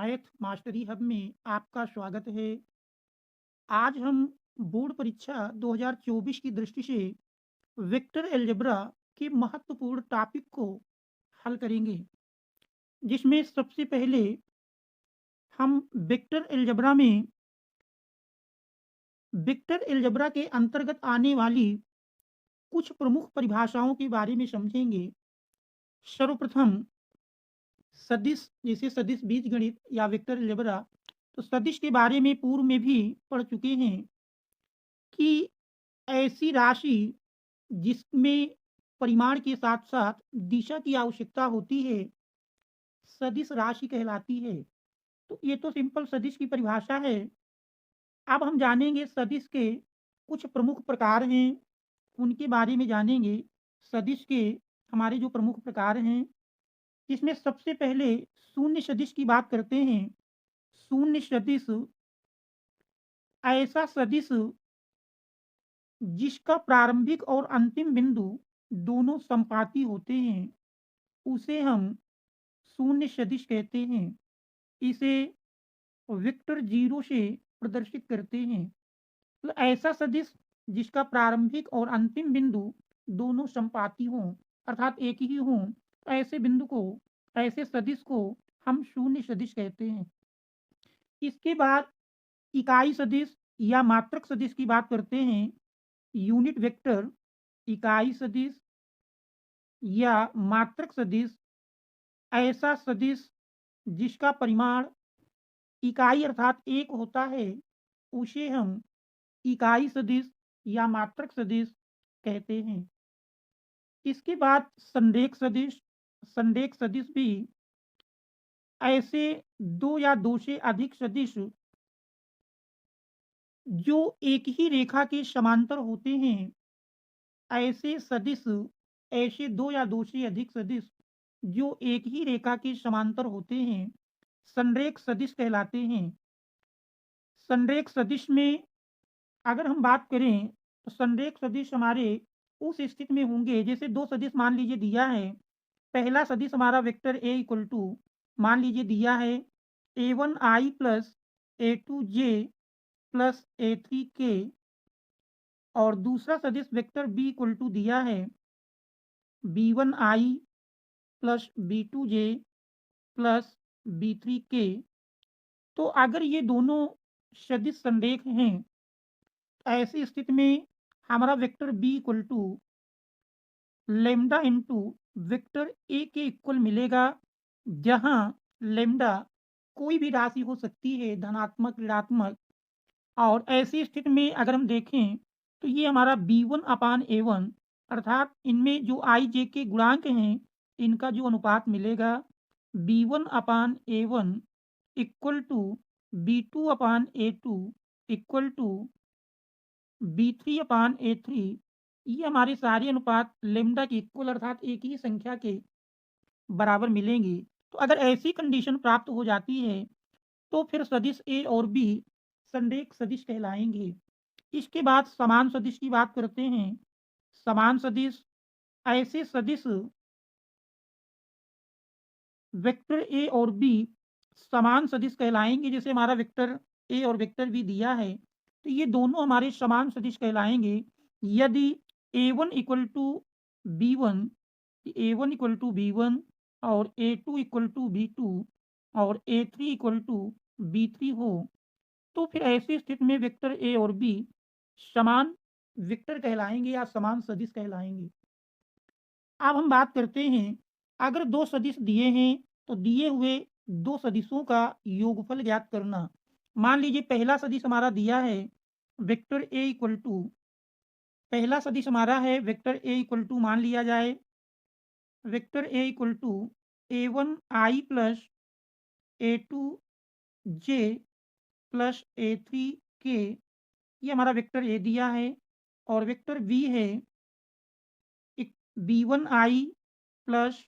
Math mastery hub में आपका स्वागत है। आज हम बोर्ड परीक्षा 2024 की दृष्टि से वेक्टर अलजेब्रा के महत्वपूर्ण टॉपिक को हल करेंगे, जिसमें सबसे पहले हम वेक्टर अलजेब्रा के अंतर्गत आने वाली कुछ प्रमुख परिभाषाओं के बारे में समझेंगे। सर्वप्रथम सदिश, जैसे सदिश बीजगणित या वेक्टर अलजेब्रा। तो सदिश के बारे में पूर्व में भी पढ़ चुके हैं कि ऐसी राशि जिसमें परिमाण के साथ साथ दिशा की आवश्यकता होती है, सदिश राशि कहलाती है। तो ये तो सिंपल सदिश की परिभाषा है। अब हम जानेंगे सदिश के कुछ प्रमुख प्रकार हैं, उनके बारे में जानेंगे। सदिश के हमारे जो प्रमुख प्रकार हैं, इसमें सबसे पहले शून्य सदिश की बात करते हैं। शून्य सदिश ऐसा सदिश जिसका प्रारंभिक और अंतिम बिंदु दोनों समपाती होते हैं, उसे हम शून्य सदिश कहते हैं। इसे वेक्टर जीरो से प्रदर्शित करते हैं। तो ऐसा सदिश जिसका प्रारंभिक और अंतिम बिंदु दोनों समपाती हों, अर्थात एक ही हों, ऐसे सदिश को हम शून्य सदिश कहते हैं। इसके बाद इकाई सदिश या मात्रक सदिश की बात करते हैं। यूनिट वेक्टर, इकाई सदिश या मात्रक सदिश ऐसा सदिश जिसका परिमाण इकाई अर्थात एक होता है, उसे हम इकाई सदिश या मात्रक सदिश कहते हैं। इसके बाद संरेख सदिश भी ऐसे दो या दो से अधिक सदिश जो एक ही रेखा के समांतर होते हैं, ऐसे सदिश ऐसे दो या दो से अधिक सदिश जो एक ही रेखा के समांतर होते हैं, संरेख सदिश कहलाते हैं। संरेख सदिश में अगर हम बात करें तो संरेख सदिश हमारे उस स्थिति में होंगे, जैसे दो सदिश मान लीजिए दिया है। पहला सदिश हमारा वेक्टर ए इक्वल टू मान लीजिए दिया है a1i plus a2j plus a3k, और दूसरा सदिश वेक्टर बी इक्वल टू दिया है b1i plus b2j plus b3k। तो अगर ये दोनों सदिश संरेख हैं, ऐसी स्थिति में हमारा vector B equal to lambda into vector A के इक्वल मिलेगा, जहां लेमडा कोई भी राशि हो सकती है, धनात्मक ऋणात्मक। और ऐसी स्थिति में अगर हम देखें तो ये हमारा b1/a1 अर्थात इनमें जो आई जे के गुणांक हैं, इनका जो अनुपात मिलेगा b1/a1 equal to b2/a2 equal to b3/a3। ये हमारे सारे अनुपात लेमडा के इक्वल अर्थात एक ही संख्या के बराबर मिलेंगे। तो अगर ऐसी कंडीशन प्राप्त हो जाती है, तो फिर सदिश ए और बी संरेख सदिश कहलाएंगे। इसके बाद समान सदिश की बात करते हैं। समान सदिश ऐसे सदिश वेक्टर ए और बी समान सदिश कहलाएंगे, जैसे हमारा वेक्टर ए और वेक्टर बी दिया है, तो ये दोनों हमारे समान सदिश कहलाएंगे यदि a1 equal to b1, a1 equal to b1 और a2 इक्वल टू b2 और a3 इक्वल टू b3 हो। तो फिर ऐसी स्थिति में वेक्टर ए और बी समान वेक्टर कहलाएंगे या समान सदिश कहलाएंगे। अब हम बात करते हैं, अगर दो सदिश दिए हैं तो दिए हुए दो सदिशों का योगफल ज्ञात करना। मान लीजिए पहला सदिश हमारा दिया है वेक्टर ए इक्वल टू, पहला सदिश हमारा है वेक्टर ए इक्वल टू मान लिया जाए vector A equal to a1i plus a2j plus a3k। ये हमारा वेक्टर ए दिया है, और वेक्टर बी है b1i plus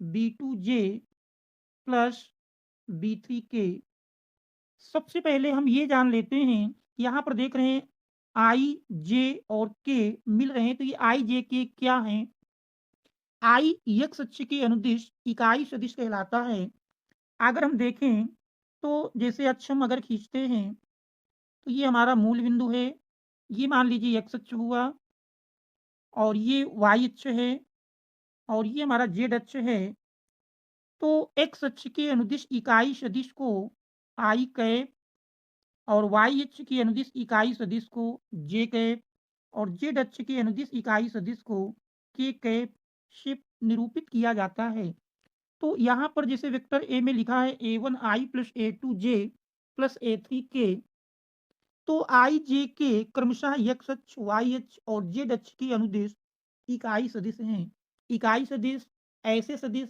b2j plus b3k। सबसे पहले हम ये जान लेते हैं, यहाँ पर देख रहे हैं आई जे और के मिल रहे हैं, तो ये आई जे के क्या हैं। आई एक्स अक्ष के अनुदिश इकाई सदिश कहलाता है। अगर हम देखें तो जैसे अक्ष हम अगर खींचते हैं तो ये हमारा मूल बिंदु है, ये मान लीजिए एक्स अक्ष हुआ और ये वाई अक्ष है और ये हमारा जेड अक्ष है। तो एक्स अक्ष के अनुदिश इकाई सदिश को आई कैप और वाई अक्ष की अनुदिश इकाई सदिश को जे कैप और जेड अक्ष के अनुदिश इकाई सदिश को के कैप से निरूपित किया जाता है। तो यहाँ पर जैसे वेक्टर ए में लिखा है a1 i plus a2 j plus a3 k, तो आई जे के क्रमशः एक्स अक्ष वाई अक्ष और जेड अक्ष की अनुदिश इकाई सदिश हैं। इकाई सदिश ऐसे सदिश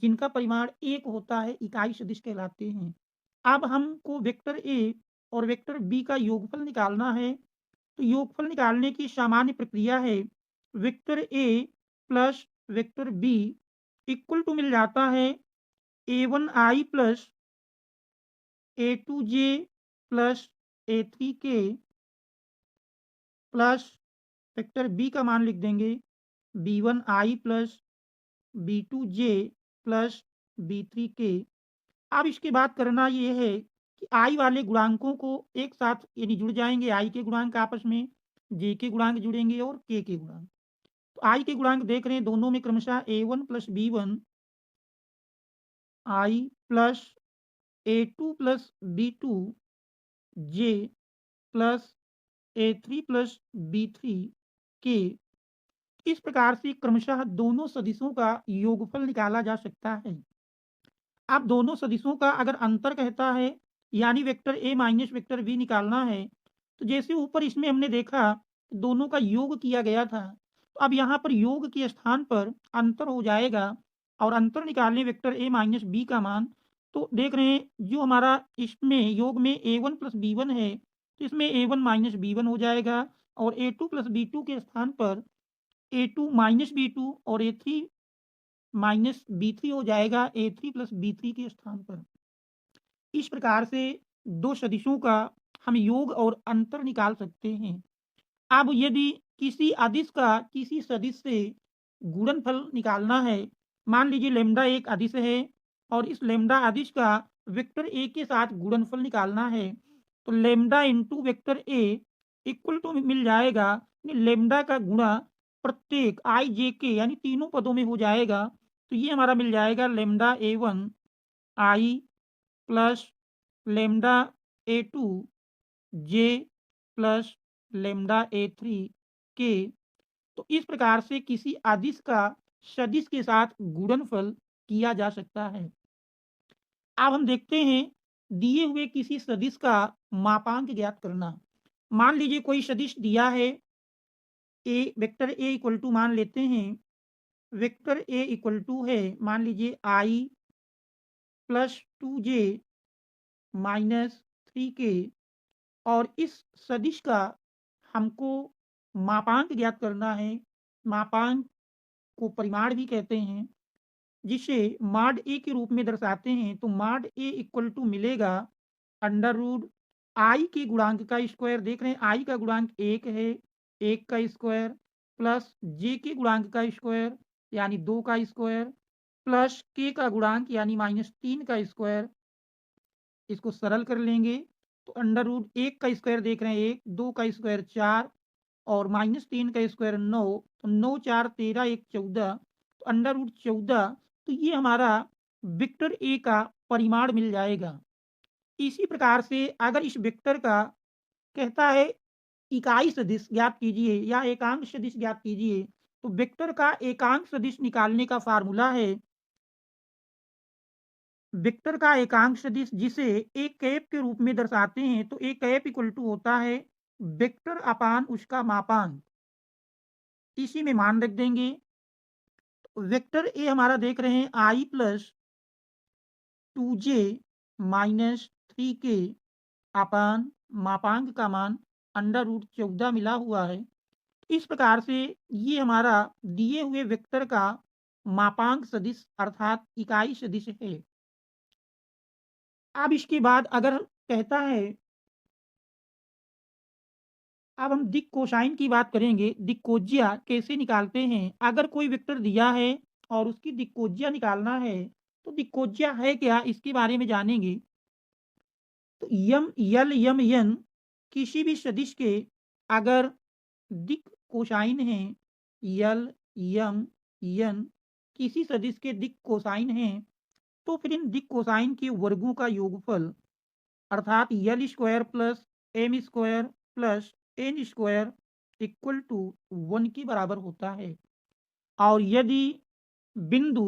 जिनका परिमाण एक होता है इकाई सदिश कहलाते हैं। अब हमको वेक्टर ए और वेक्टर बी का योगफल निकालना है। तो योगफल निकालने की सामान्य प्रक्रिया है vector A plus vector B equal to मिल जाता है a1 i plus a2 j plus a3 k plus vector B का मान लिख देंगे b1 i plus b2 j plus b3 k। अब इसके बाद करना ये है कि आई वाले गुणांकों को एक साथ यानी जुड़ जाएंगे, आई के गुणांक आपस में, जे के गुणांक जुड़ेंगे और के गुणांक। तो आई के गुणांक देख रहे हैं दोनों में क्रमशः a1 plus b1 I plus a2 plus b2 j plus a3 plus b3 के। इस प्रकार से क्रमशः दोनों सदिशों का योगफल निकाला जा सकता है। अब दोनों सदिशों का अगर अंतर कहता है यानी vector A minus vector B निकालना है, तो जैसे ऊपर इसमें हमने देखा दोनों का योग किया गया था, तो अब यहाँ पर योग के स्थान पर अंतर हो जाएगा और अंतर निकालने वेक्टर ए माइनस बी का मान। तो देख रहे हैं जो हमारा इसमें योग में a1 प्लस b1 है, तो इसमें a1 माइनस b1 हो जाएगा और a2 प्लस b2 के स्थान पर a2 माइनस b2 और a3 माइनस b3 हो जाएगा a3 प्लस b3 के स्थान पर। इस प्रकार से दो सदिशों का हम योग और अंतर निकाल सकते हैं। अब यदि किसी अदिश का किसी सदिश से गुणनफल निकालना है, मान लीजिए लैम्डा एक अदिश है और इस लैम्डा अदिश का वेक्टर ए के साथ गुणनफल निकालना है, तो lambda into vector A equal to मिल जाएगा लैम्डा का गुणा प्रत्येक आई जे के यानी तीनों पदों में हो जाएगा। तो ये हमारा मिल जाएगा लैम्डा a1 आई प्लस लैम्डा a2 जे प्लस लैम्डा a3 के। तो इस प्रकार से किसी अदिश का सदिश के साथ गुणनफल किया जा सकता है। अब हम देखते हैं दिए हुए किसी सदिश का मापांक ज्ञात करना। मान लीजिए कोई सदिश दिया है ए वेक्टर ए इक्वल टू मान लेते हैं वेक्टर ए इक्वल टू है मान लीजिए आई प्लस 2j माइनस 3k और इस सदिश का हमको मापांक ज्ञात करना है। मापांक को परिमाण भी कहते हैं जिसे माड ए के रूप में दर्शाते हैं। तो माड ए इक्वल टू मिलेगा अंडर रूट आई के गुणांक का स्क्वायर, देख रहे हैं आई का गुणांक एक है, एक का स्क्वायर प्लस जे के गुणांक का स्क्वायर यानी दो का स्क्वायर प्लस के का गुणांक यानी -3 का स्क्वायर। इसको सरल कर लेंगे तो अंडर रूट एक का स्क्वायर देख रहे हैं एक, दो का स्क्वायर 4 और -3 का स्क्वायर 9, तो 9 4 13 1 14, तो अंडर रूट 14। तो ये हमारा वेक्टर ए का परिमाण मिल जाएगा। इसी प्रकार से अगर इस वेक्टर का कहता है इकाई सदिश ज्ञात कीजिए या एकांक सदिश ज्ञात कीजिए, तो वेक्टर का एकांक सदिश निकालने का फार्मूला है वेक्टर का एकांक सदिश जिसे एक कैप के रूप में दर्शाते हैं, तो एक कैप इक्वल टू होता है वेक्टर अपान उसका मापांक। इसी में मान रख देंगे। वेक्टर ए हमारा देख रहे हैं आई प्लस 2j माइनस 3k अपान मापांक का मान अंडर रूट 14 मिला हुआ है। इस प्रकार से ये हमारा दिए हुए वेक्टर का मापांक सदिश अर्थात इकाई सदिश है। अब इसके बाद अगर कहता है अब हम दिक कोसाइन की बात करेंगे, दिक्कोज्या कैसे निकालते हैं। अगर कोई वेक्टर दिया है और उसकी दिक्कोज्या निकालना है, तो दिक्कोज्या है क्या इसके बारे में जानेंगे। तो यम यल यम यन किसी भी सदिश के अगर दिक कोसाइन है, यल यम यन किसी सदिश के दिक कोसाइन है, तो फिर इन दिक कोसाइन के वर्गों का योगफल अर्थात L square plus M square plus N square equal to 1 के बराबर होता है। और यदि बिंदु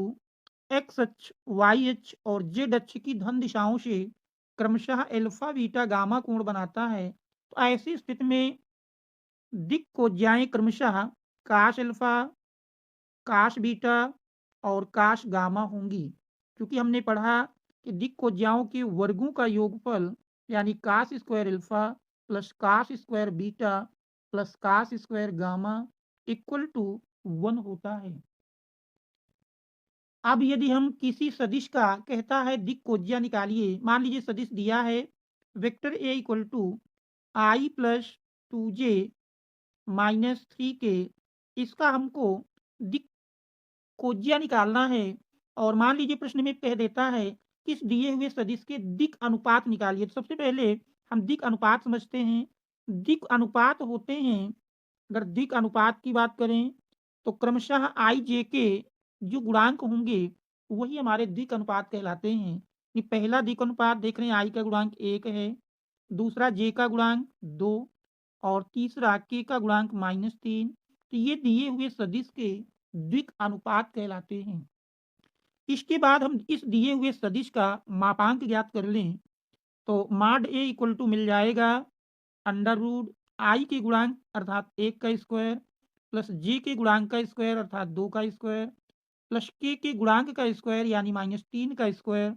एक्स अक्ष, वाई अक्ष और जेड अक्ष की धन दिशाओं से क्रमशः अल्फा, बीटा, गामा कोण बनाता है, तो ऐसी स्थिति में दिक् कोज्याएं क्रमशः काश अल्फा, काश बीटा और काश गामा होंगी। क्योंकि हमने पढ़ा कि दिक् कोज्याओं के वर्गों का योगफल यानी cos square alpha plus cos square beta plus cos square gamma equal to 1 होता है। अब यदि हम किसी सदिश का कहता है दिक् कोज्या निकालिए, मान लीजिए सदिश दिया है vector A equal to I plus 2j minus 3k, इसका हमको दिक् कोज्या निकालना है। और मान लीजिए प्रश्न में कह देता है कि इस दिए हुए सदिश के दिक् अनुपात निकालिए। तो सबसे पहले हम दिक् अनुपात समझते हैं। दिक् अनुपात होते हैं, अगर दिक् अनुपात की बात करें तो क्रमशः आई जे के जो गुणांक होंगे वही हमारे दिक् अनुपात कहलाते हैं। कि पहला दिक् अनुपात देख रहे हैं आई का गुणांक 1 है, दूसरा जे का गुणांक 2 और तीसरा के का गुणांक -3। तो ये दिए हुए सदिश के द्विक अनुपात कहलाते हैं। इसके बाद हम इस दिए हुए सदिश का मापांक ज्ञात कर लें तो माड ए इक्वल टू मिल जाएगा अंडर रूट आई के गुणांक अर्थात 1 का स्क्वायर प्लस जे के गुणांक का स्क्वायर अर्थात 2 का स्क्वायर प्लस के गुणांक का स्क्वायर यानी -3 का स्क्वायर।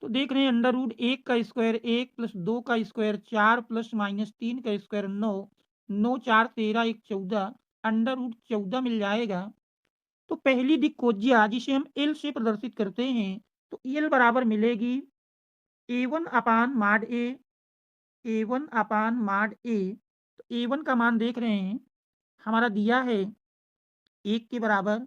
तो देख रहे हैं अंडर रूट 1 का स्क्वायर 1 प्लस 2 का स्क्वायर 4 प्लस -3 का स्क्वायर 9, 9 4 13 1 14 अंडर रूट 14 मिल जाएगा। तो पहली दिक्कोज्या जिसे हम एल से प्रदर्शित करते हैं तो एल बराबर मिलेगी A1 अपान माड ए, A1 अपान माड ए। तो A1 का मान देख रहे हैं हमारा दिया है 1 के बराबर,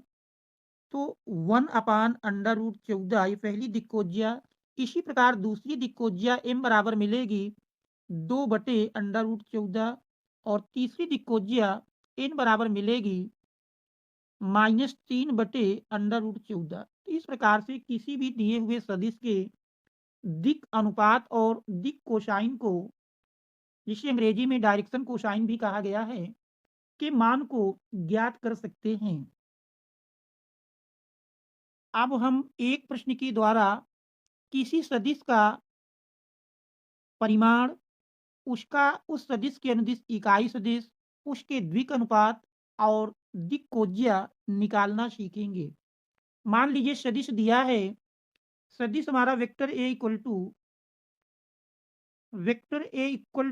तो 1 अपान अंडर रूट 14 ये पहली दिक्कोज्या। इसी प्रकार दूसरी दिक्कोज्या m बराबर मिलेगी 2 बटे अंडर रूट 14 और तीसरी दिक्कोज्या n बराबर मिलेगी -3 बटे अंडर रूट 14। तो इस प्रकार से किसी भी दिए हुए सदिश के दिक् अनुपात और दिक् कोसाइन को, जिसे अंग्रेजी में डायरेक्शन कोसाइन भी कहा गया है, के मान को ज्ञात कर सकते हैं। अब हम एक प्रश्न के द्वारा किसी सदिश का परिमाण, उसका उस सदिश के अनुदिश इकाई सदिश, उसके द्विक अनुपात और दिक्कोज्या निकालना सीखेंगे। मान लीजिए सदिश दिया है, सदिश हमारा वेक्टर ए इक्वल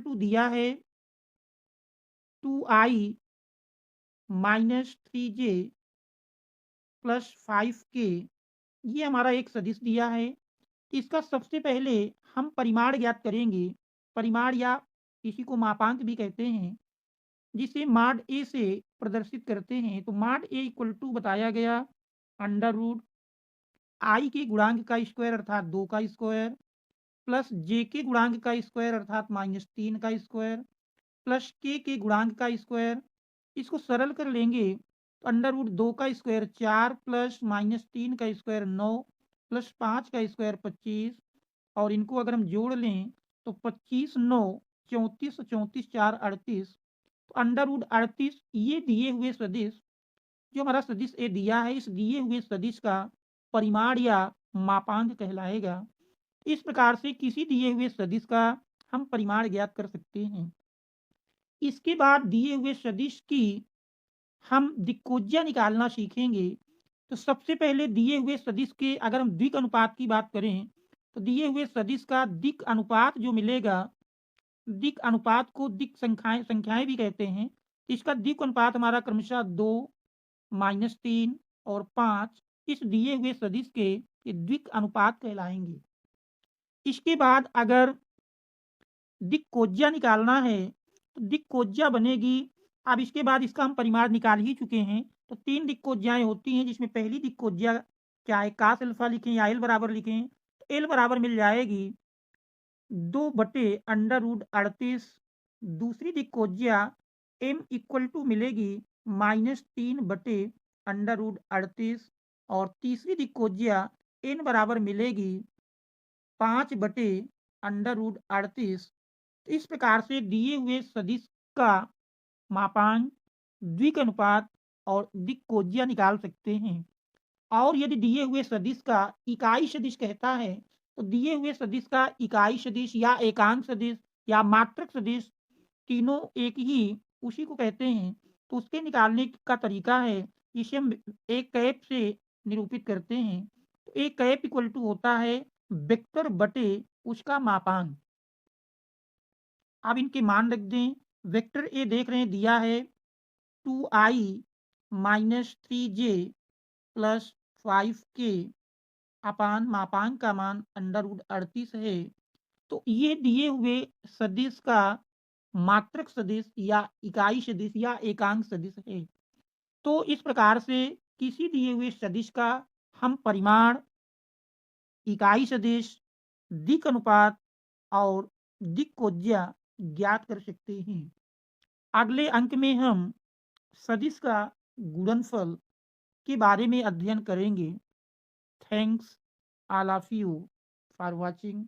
टू दिया है 2i -3j प्लस 5k, ये हमारा एक सदिश दिया है। इसका सबसे पहले हम परिमाण ज्ञात करेंगे। परिमाण या इसी को मापांक भी कहते हैं, जिसे माड ए से प्रदर्शित करते हैं। तो माड ए इक्वल टू बताया गया अंडर रूट आई के गुणांक का स्क्वायर अर्थात 2 का स्क्वायर प्लस जे के गुणांक का स्क्वायर अर्थात -3 का स्क्वायर प्लस के गुणांक का स्क्वायर। इसको सरल कर लेंगे तो अंडर रूट 2 का स्क्वायर 4 प्लस -3 का स्क्वायर 9 प्लस 5 का स्क्वायर 25 और इनको अगर हम जोड़ लें तो 25 9 34 34 4 38। तो अंडर रूट 38 ये दिए हुए सदिश, जो हमारा सदिश ए दिया है, इस दिए हुए सदिश का परिमाण या मापांक कहलाएगा। इस प्रकार से किसी दिए हुए सदिश का हम परिमाण ज्ञात कर सकते हैं। इसके बाद दिए हुए सदिश की हम दिक्कोज्या निकालना सीखेंगे। तो सबसे पहले दिए हुए सदिश के अगर हम द्विक अनुपात की बात करें तो दिए हुए सदिश का दिक् अनुपात जो मिलेगा, दिक् अनुपात को दिक् संख्याएं संख्याएं भी कहते हैं। इसका दिक् अनुपात हमारा क्रमशः 2 -3 और 5 इस दिए हुए सदिश के ये द्विक अनुपात कहलाएंगे। इसके बाद अगर दिक्कोज्या निकालना है तो दिक्कोज्या बनेगी। अब इसके बाद इसका हम परिमाण निकाल ही चुके हैं। तो 3 दिक्कोज्याएं होती हैं, जिसमें पहली दिक्कोज्या चाहे काश अल्फा लिखें या एल बराबर लिखें, तो एल बराबर मिल जाएगी 2/38। दूसरी दिक्कोज्या m इक्वल टू मिलेगी -3/38। और तीसरी दिक्कोज्या n बराबर मिलेगी 5/38। इस प्रकार से दिए हुए सदिश का मापांक, द्विक अनुपात और दिक्कोज्या निकाल सकते हैं। और यदि दिए हुए सदिश का इकाई सदिश कहता है, तो दिए हुए सदिश का इकाई सदिश या एकांक सदिश या मात्रक सदिश, तीनों एक ही उसी को कहते हैं। तो उसके निकालने का तरीका है, जिसे हम एक कैप से निरूपित करते हैं। तो एक कैप इक्वल टू होता है वेक्टर बटे उसका मापांक। अब इनके मान रख दें। वेक्टर ए देख रहे हैं दिया है 2i minus 3j plus 5k अपान मापांक का मान √38 है। तो ये दिए हुए सदिश का मात्रक सदिश या इकाई सदिश या एकांक सदिश है। तो इस प्रकार से किसी दिए हुए सदिश का हम परिमाण, इकाई सदिश, दिक् अनुपात और दिक्कोज्या ज्ञात कर सकते हैं। अगले अंक में हम सदिश का गुणनफल के बारे में अध्ययन करेंगे। Thanks all of you for watching.